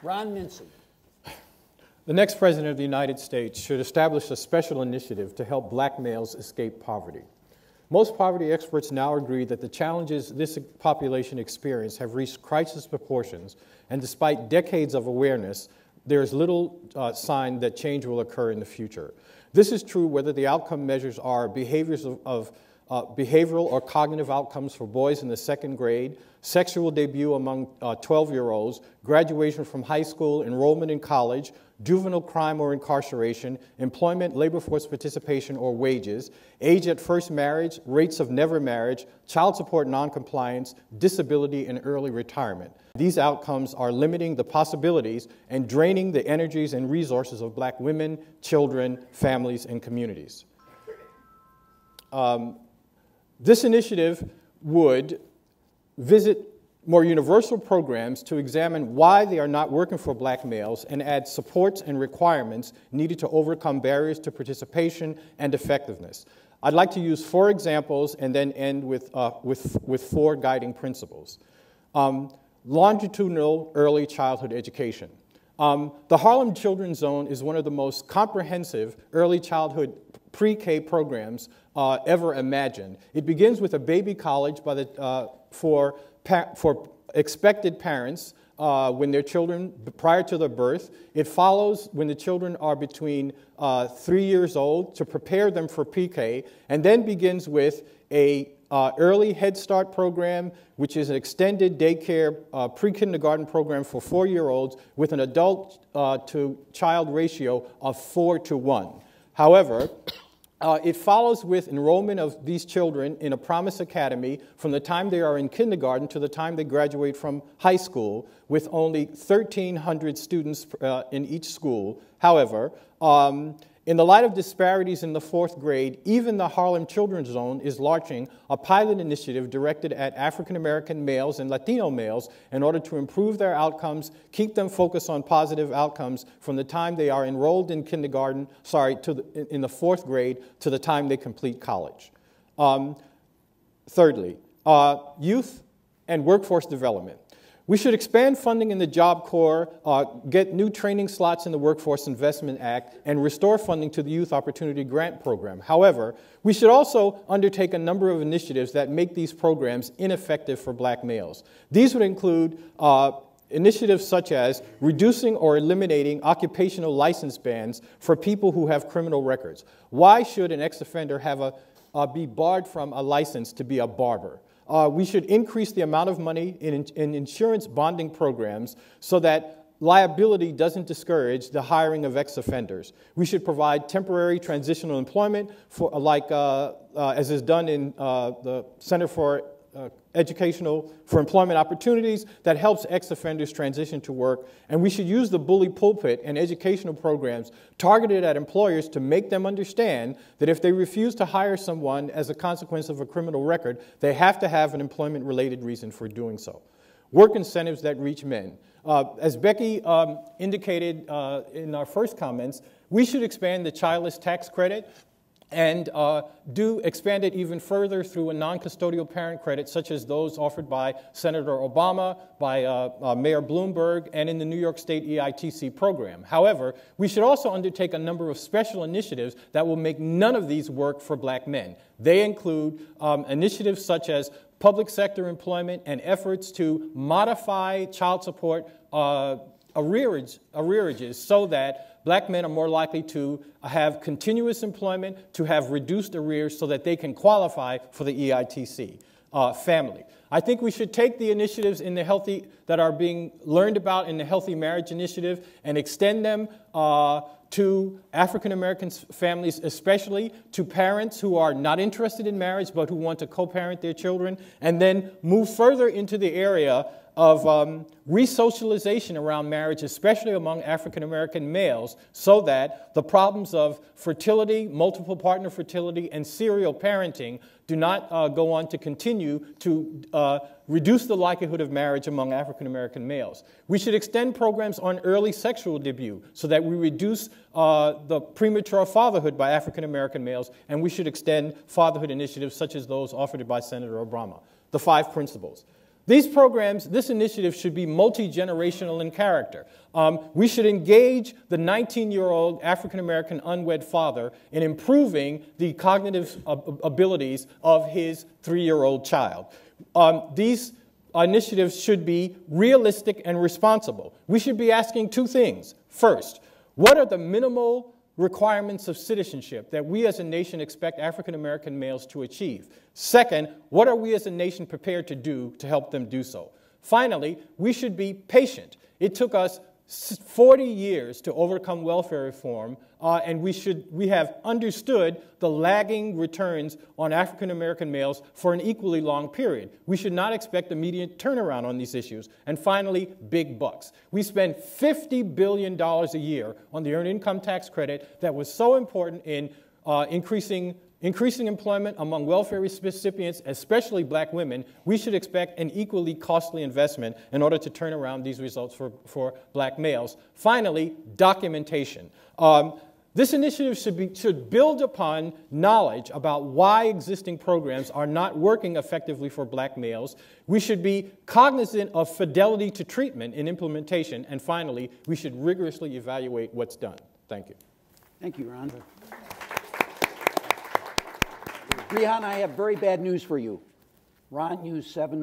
Ron Mincy. The next President of the United States should establish a special initiative to help black males escape poverty. Most poverty experts now agree that the challenges this population experiences have reached crisis proportions, and despite decades of awareness, there is little sign that change will occur in the future. This is true whether the outcome measures are behavioral or cognitive outcomes for boys in the second grade, sexual debut among 12-year-olds, graduation from high school, enrollment in college, juvenile crime or incarceration, employment, labor force participation or wages, age at first marriage, rates of never marriage, child support noncompliance, disability, and early retirement. These outcomes are limiting the possibilities and draining the energies and resources of black women, children, families, and communities. This initiative would visit more universal programs to examine why they are not working for black males and add supports and requirements needed to overcome barriers to participation and effectiveness. I'd like to use 4 examples and then end with 4 guiding principles. Longitudinal early childhood education. The Harlem Children's Zone is one of the most comprehensive early childhood pre-K programs ever imagined. It begins with a baby college for expected parents when their children, prior to their birth. It follows when the children are between 3 years old to prepare them for pre-K, and then begins with a early Head Start program, which is an extended daycare pre-kindergarten program for 4-year-olds with an adult to child ratio of 4:1. However, it follows with enrollment of these children in a Promise Academy from the time they are in kindergarten to the time they graduate from high school, with only 1,300 students in each school. However, in the light of disparities in the 4th grade, even the Harlem Children's Zone is launching a pilot initiative directed at African American males and Latino males in order to improve their outcomes, keep them focused on positive outcomes from the time they are enrolled in kindergarten, in the 4th grade to the time they complete college. Thirdly, youth and workforce development. We should expand funding in the Job Corps, get new training slots in the Workforce Investment Act, and restore funding to the Youth Opportunity Grant Program. However, we should also undertake a number of initiatives that make these programs ineffective for black males. These would include initiatives such as reducing or eliminating occupational license bans for people who have criminal records. Why should an ex-offender have be barred from a license to be a barber? We should increase the amount of money in insurance bonding programs so that liability doesn't discourage the hiring of ex-offenders. We should provide temporary transitional employment for, as is done in the Center for Employment Opportunities that helps ex-offenders transition to work. And we should use the bully pulpit and educational programs targeted at employers to make them understand that if they refuse to hire someone as a consequence of a criminal record, they have to have an employment-related reason for doing so. Work incentives that reach men. As Becky indicated in our first comments, we should expand the childless tax credit and expand it even further through a non-custodial parent credit, such as those offered by Senator Obama, by Mayor Bloomberg, and in the New York State EITC program. However, we should also undertake a number of special initiatives that will make none of these work for black men. They include initiatives such as public sector employment and efforts to modify child support arrearages so that black men are more likely to have continuous employment, to have reduced arrears so that they can qualify for the EITC family. I think we should take the initiatives in the that are being learned about in the Healthy Marriage Initiative and extend them to African American families, especially to parents who are not interested in marriage but who want to co-parent their children, and then move further into the area of resocialization around marriage, especially among African American males, so that the problems of fertility, multiple partner fertility, and serial parenting do not go on to continue to reduce the likelihood of marriage among African American males. We should extend programs on early sexual debut so that we reduce the premature fatherhood by African American males, and we should extend fatherhood initiatives such as those offered by Senator Obama. The 5 principles. These programs, this initiative should be multi-generational in character. We should engage the 19-year-old African-American unwed father in improving the cognitive abilities of his 3-year-old child. These initiatives should be realistic and responsible. We should be asking two things. First, what are the minimal requirements of citizenship that we as a nation expect African-American males to achieve? Second, what are we as a nation prepared to do to help them do so? Finally, we should be patient. It took us 40 years to overcome welfare reform, and we have understood the lagging returns on African-American males for an equally long period. We should not expect immediate turnaround on these issues. And finally, big bucks. We spend $50 billion a year on the Earned Income Tax Credit that was so important in increasing employment among welfare recipients, especially black women. We should expect an equally costly investment in order to turn around these results for black males. Finally, documentation. This initiative should build upon knowledge about why existing programs are not working effectively for black males. We should be cognizant of fidelity to treatment in implementation. And finally, we should rigorously evaluate what's done. Thank you. Thank you, Ron. Rehan, I have very bad news for you. Ron used 7 minutes.